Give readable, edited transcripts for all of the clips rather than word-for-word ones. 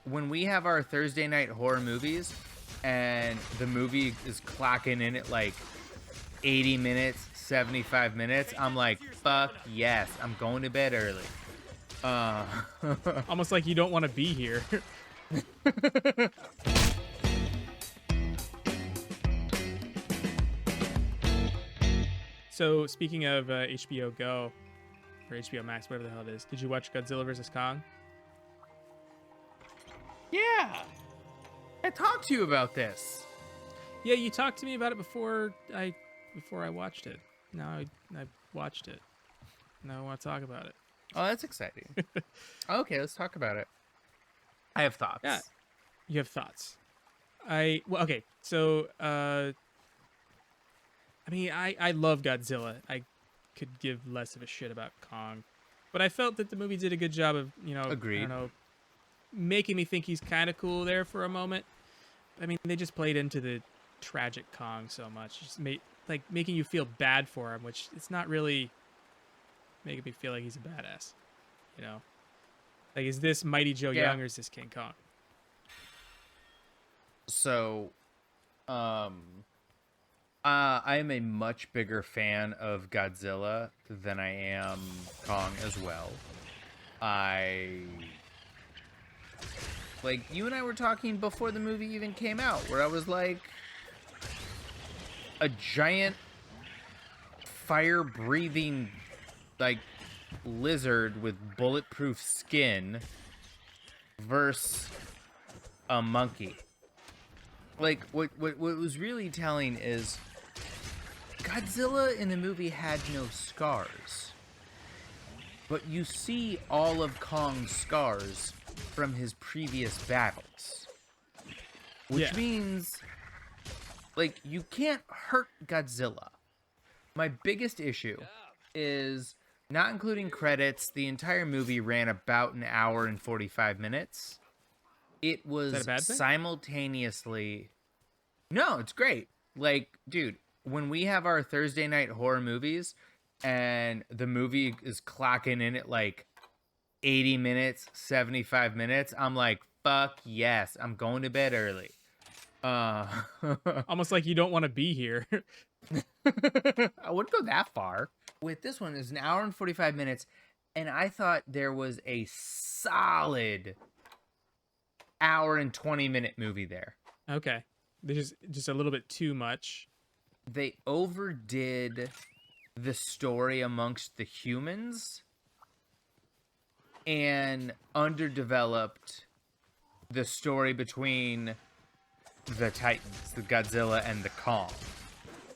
when we have our Thursday night horror movies and the movie is clocking in at like 80 minutes, 75 minutes, I'm like, fuck yes, I'm going to bed early. Almost like you don't want to be here. So speaking of HBO Go or HBO Max, whatever the hell it is, did you watch Godzilla vs. Kong? Yeah, I talked to you about this. Yeah, you talked to me about it before I watched it. Now I watched it. Now I want to talk about it. Oh, that's exciting. Okay, let's talk about it. I have thoughts. Yeah, you have thoughts. Okay. So I love Godzilla. I could give less of a shit about Kong, but I felt that the movie did a good job of Agreed. I don't know, making me think he's kind of cool there for a moment. I mean, they just played into the tragic Kong so much, just making you feel bad for him, which it's not really making me feel like he's a badass. Like, is this Mighty Joe Young or is this King Kong? So, I am a much bigger fan of Godzilla than I am Kong as well. Like, you and I were talking before the movie even came out, where I was like, a giant fire-breathing, like, lizard with bulletproof skin versus a monkey. Like, what was really telling is Godzilla in the movie had no scars. But you see all of Kong's scars from his previous battles. Which means, like, you can't hurt Godzilla. My biggest issue is, not including credits, the entire movie ran about an hour and 45 minutes. It was Is that a bad thing? simultaneously... No, it's great. Like, dude, when we have our Thursday night horror movies and the movie is clocking in at like 80 minutes, 75 minutes, I'm like, fuck yes, I'm going to bed early. Almost like you don't want to be here. I wouldn't go that far. With this one, it's an hour and 45 minutes, and I thought there was a solid hour and 20-minute movie there. Okay. There's just a little bit too much. They overdid the story amongst the humans and underdeveloped the story between the Titans, the Godzilla and the Kong,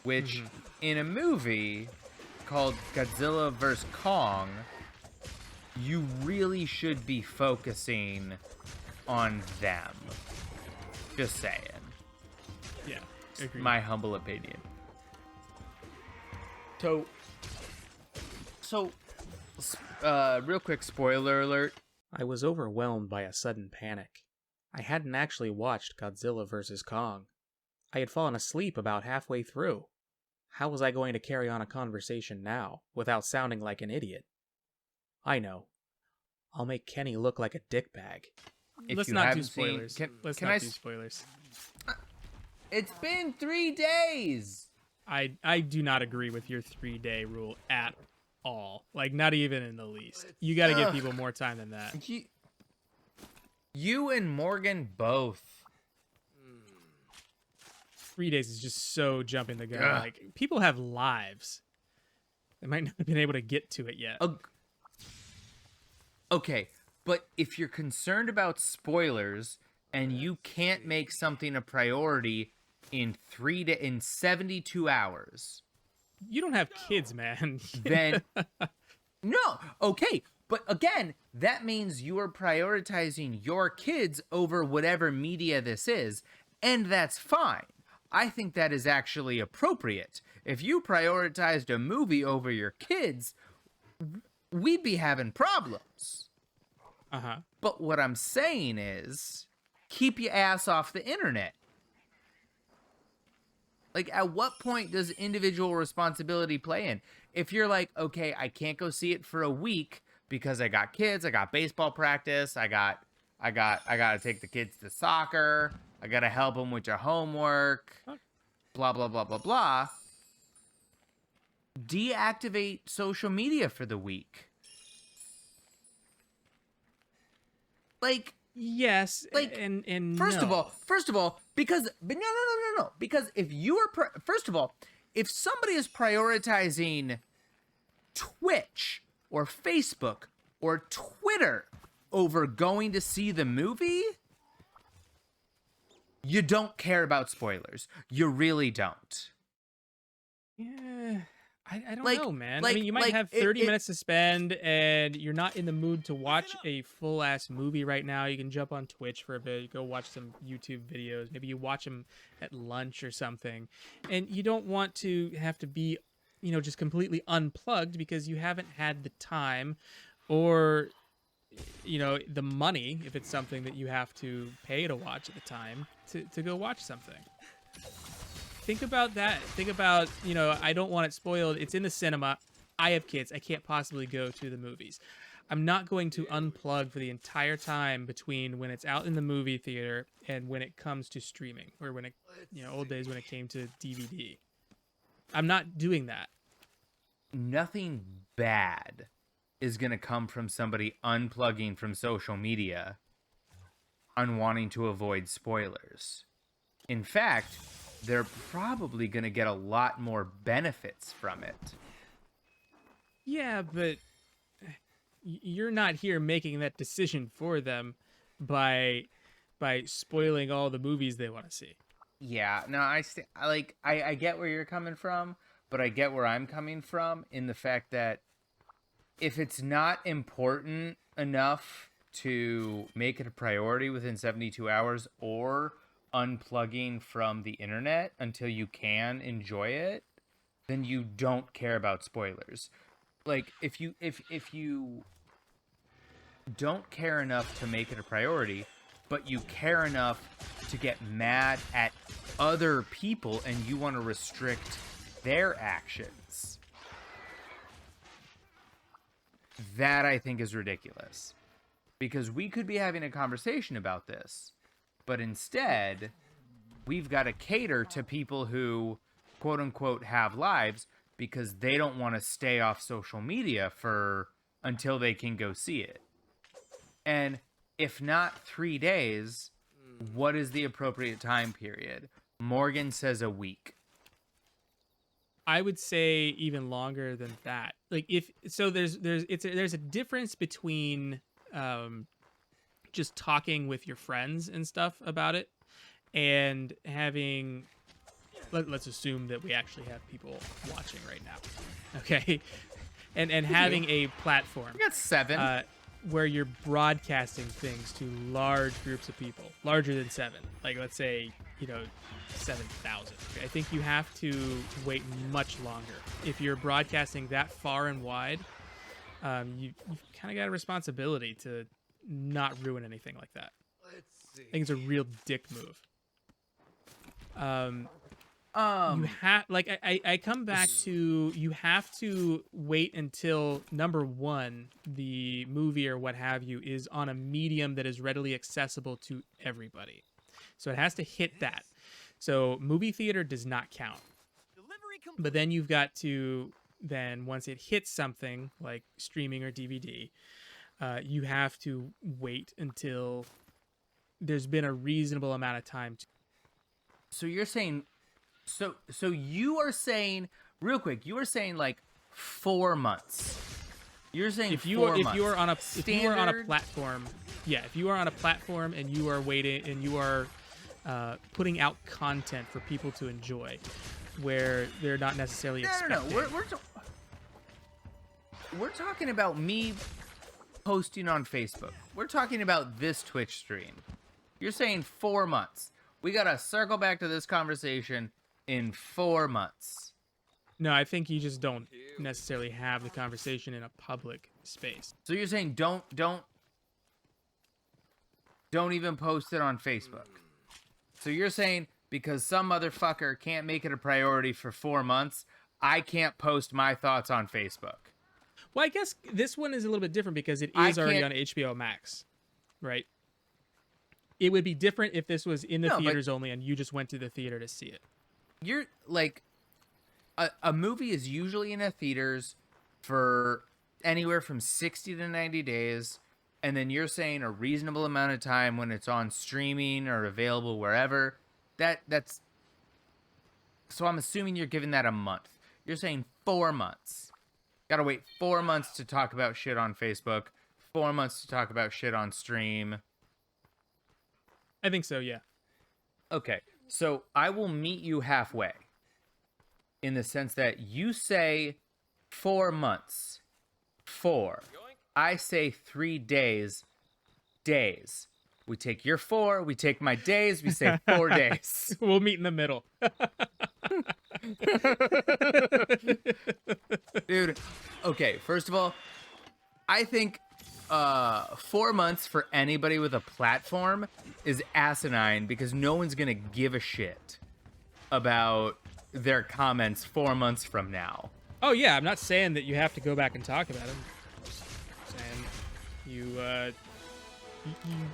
which in a movie called Godzilla vs. Kong, you really should be focusing on them. Just saying. Yeah, agreed. My humble opinion. So, real quick spoiler alert. I was overwhelmed by a sudden panic. I hadn't actually watched Godzilla vs. Kong. I had fallen asleep about halfway through. How was I going to carry on a conversation now, without sounding like an idiot? I know. I'll make Kenny look like a dickbag. Let's not do spoilers. Let's not do spoilers. It's been 3 days! I do not agree with your 3-day rule at all. Like, not even in the least. You got to give people more time than that. You and Morgan both. 3 days is just so jumping the gun. Like, people have lives. They might not have been able to get to it yet. Okay, but if you're concerned about spoilers and you can't make something a priority in 72 hours, you don't have kids, man. Then no, okay, but again, that means you are prioritizing your kids over whatever media this is, and that's fine. I think that is actually appropriate. If you prioritized a movie over your kids, we'd be having problems. But what I'm saying is, keep your ass off the internet. Like, at what point does individual responsibility play in? If you're like, okay, I can't go see it for a week because I got kids, I got baseball practice, I got I gotta take the kids to soccer. I gotta help them with your homework. Blah blah blah blah blah. Deactivate social media for the week. Like, yes, like, and first no. of all, because but no, because if you are first of all, if somebody is prioritizing Twitch or Facebook or Twitter over going to see the movie, you don't care about spoilers. You really don't. Yeah, I don't Like- know, man. like- I mean, you might like, have it- 30 it- minutes to spend, and you're not in the mood to watch a full ass movie right now. You can jump on Twitch for a bit, go watch some YouTube videos. Maybe you watch them at lunch or something, and you don't want to have to be, just completely unplugged because you haven't had the time, or the money, if it's something that you have to pay to watch at the time, to go watch something. Think about that. Think about, I don't want it spoiled. It's in the cinema. I have kids. I can't possibly go to the movies. I'm not going to unplug for the entire time between when it's out in the movie theater and when it comes to streaming, or when it, old days when it came to DVD. I'm not doing that. Nothing bad is going to come from somebody unplugging from social media on wanting to avoid spoilers. In fact, they're probably going to get a lot more benefits from it. Yeah, but you're not here making that decision for them by spoiling all the movies they want to see. Yeah, no, I get where you're coming from, but I get where I'm coming from in the fact that if it's not important enough to make it a priority within 72 hours or unplugging from the internet until you can enjoy it, then you don't care about spoilers. Like, if you don't care enough to make it a priority, but you care enough to get mad at other people and you want to restrict their actions, that I think is ridiculous. Because we could be having a conversation about this, but instead, we've got to cater to people who, quote unquote, have lives because they don't want to stay off social media until they can go see it. And if not 3 days, what is the appropriate time period? Morgan says a week. I would say even longer than that. Like, there's a difference between just talking with your friends and stuff about it, and having, let's assume that we actually have people watching right now, okay, and having a platform. We got 7. Where you're broadcasting things to large groups of people, larger than 7. Like, let's say, 7,000. I think you have to wait much longer. If you're broadcasting that far and wide, you've kind of got a responsibility to not ruin anything like that. I think it's a real dick move. You have, like, I come back to, you have to wait until, number one, the movie or what have you is on a medium that is readily accessible to everybody. So it has to hit that. So movie theater does not count. But then you've got to, then once it hits something like streaming or DVD, you have to wait until there's been a reasonable amount of time. So you're saying, so you are saying, real quick, you are saying like 4 months. You're saying if you 4 are months. if you are on a platform, yeah, if you are on a platform and you are waiting and you are putting out content for people to enjoy, where they're not necessarily expecting. No. We're talking about me posting on Facebook. We're talking about this Twitch stream. You're saying 4 months. We gotta circle back to this conversation in 4 months. No, I think you just don't necessarily have the conversation in a public space. So you're saying don't even post it on Facebook. So you're saying because some motherfucker can't make it a priority for 4 months, I can't post my thoughts on Facebook. Well, I guess this one is a little bit different because it is already on HBO Max, right? it would be different if this was in the No, but- theaters only and you just went to the theater to see it. You're like, a movie is usually in a theaters for anywhere from 60 to 90 days. And then you're saying a reasonable amount of time when it's on streaming or available wherever. That's so I'm assuming you're giving that a month. You're saying 4 months. Gotta wait 4 months to talk about shit on Facebook, 4 months to talk about shit on stream. I think so, yeah. Okay, so I will meet you halfway in the sense that you say 4 months. 4. I say 3 days. Days. We take your 4, we take my days, we say 4 days. We'll meet in the middle. Dude, okay, first of all, I think 4 months for anybody with a platform is asinine because no one's gonna give a shit about their comments 4 months from now. Oh, yeah, I'm not saying that you have to go back and talk about them. I'm saying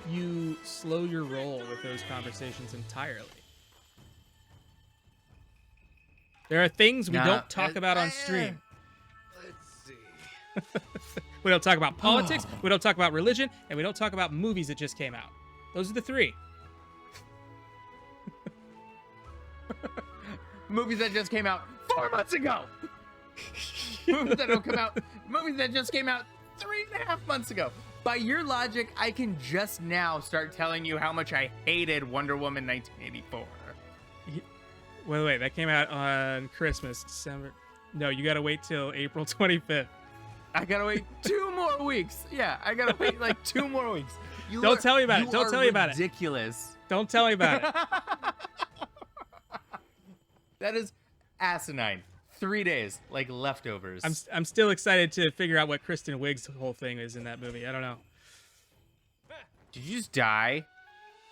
you slow your roll with those conversations entirely. There are things we don't talk about on stream. Let's see. We don't talk about politics, we don't talk about religion, and we don't talk about movies that just came out. Those are the 3. Movies that just came out 4 months ago. Movies that don't come out. Movies that just came out 3.5 months ago. By your logic, I can just now start telling you how much I hated Wonder Woman 1984. Wait, that came out on Christmas, December. No, you gotta wait till April 25th. I gotta wait 2 more weeks. Yeah, I gotta wait like 2 more weeks. Don't tell me about it. Don't tell me about it. Ridiculous. Don't tell me about it. That is asinine. 3 days, like leftovers. I'm still excited to figure out what Kristen Wiig's whole thing is in that movie. I don't know. Did you just die?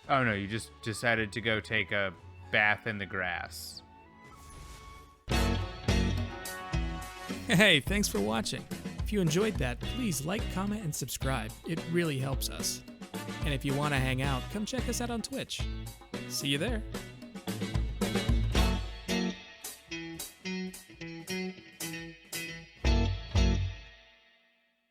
Oh no, you just decided to go take a bath in the grass. Hey, thanks for watching. If you enjoyed that, please like, comment, and subscribe. It really helps us. And if you want to hang out, come check us out on Twitch. See you there.